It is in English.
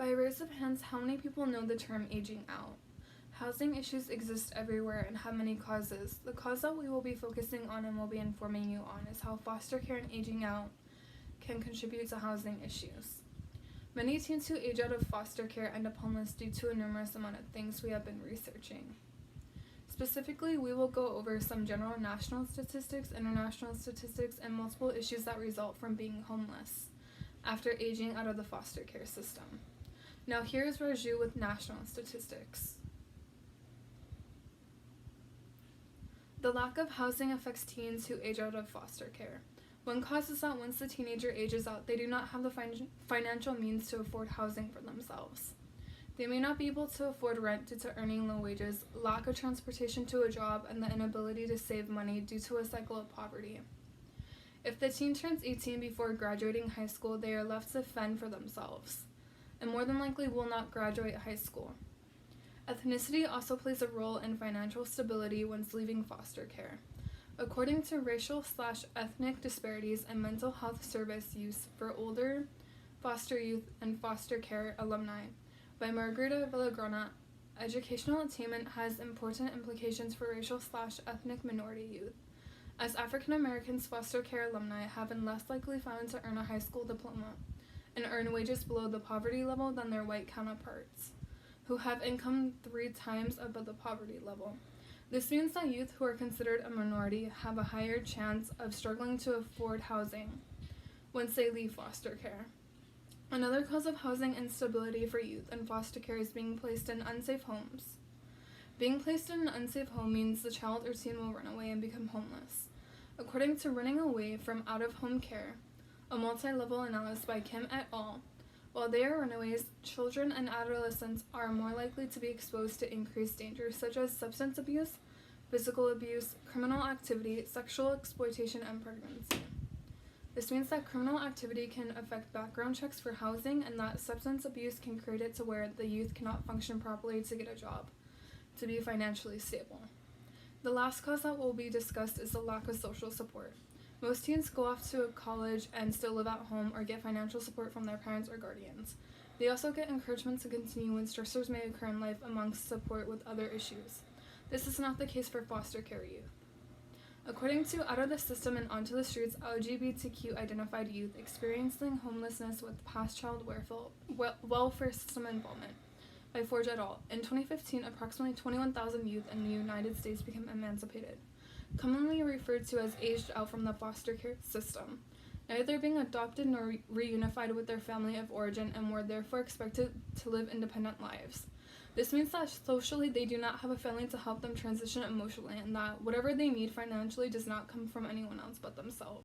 By a raise of hands, how many people know the term aging out? Housing issues exist everywhere and have many causes. The cause that we will be focusing on and will be informing you on is how foster care and aging out can contribute to housing issues. Many teens who age out of foster care end up homeless due to a numerous amount of things we have been researching. Specifically, we will go over some general national statistics, international statistics, and multiple issues that result from being homeless after aging out of the foster care system. Now here is Raju with national statistics. The lack of housing affects teens who age out of foster care. One cause is that once the teenager ages out, they do not have the financial means to afford housing for themselves. They may not be able to afford rent due to earning low wages, lack of transportation to a job, and the inability to save money due to a cycle of poverty. If the teen turns 18 before graduating high school, they are left to fend for themselves, and more than likely will not graduate high school. Ethnicity also plays a role in financial stability once leaving foster care. According to racial/ethnic disparities and mental health service use for older foster youth and foster care alumni by Margarita Villagrana, educational attainment has important implications for racial/ethnic minority youth, as African Americans foster care alumni have been less likely found to earn a high school diploma and earn wages below the poverty level than their white counterparts, who have income 3 times above the poverty level. This means that youth who are considered a minority have a higher chance of struggling to afford housing once they leave foster care. Another cause of housing instability for youth in foster care is being placed in unsafe homes. Being placed in an unsafe home means the child or teen will run away and become homeless. According to Running Away from Out-of-Home Care, a multi-level analysis by Kim et al., while they are runaways, children and adolescents are more likely to be exposed to increased dangers such as substance abuse, physical abuse, criminal activity, sexual exploitation, and pregnancy. This means that criminal activity can affect background checks for housing, and that substance abuse can create it to where the youth cannot function properly to get a job, to be financially stable. The last cause that will be discussed is the lack of social support. Most teens go off to college and still live at home or get financial support from their parents or guardians. They also get encouragement to continue when stressors may occur in life amongst support with other issues. This is not the case for foster care youth. According to Out of the System and Onto the Streets, LGBTQ identified youth experiencing homelessness with past child welfare system involvement by Forge et al. In 2015, approximately 21,000 youth in the United States became emancipated, commonly referred to as aged out from the foster care system, neither being adopted nor reunified with their family of origin, and were therefore expected to live independent lives. This means that socially they do not have a family to help them transition emotionally, and that whatever they need financially does not come from anyone else but themselves.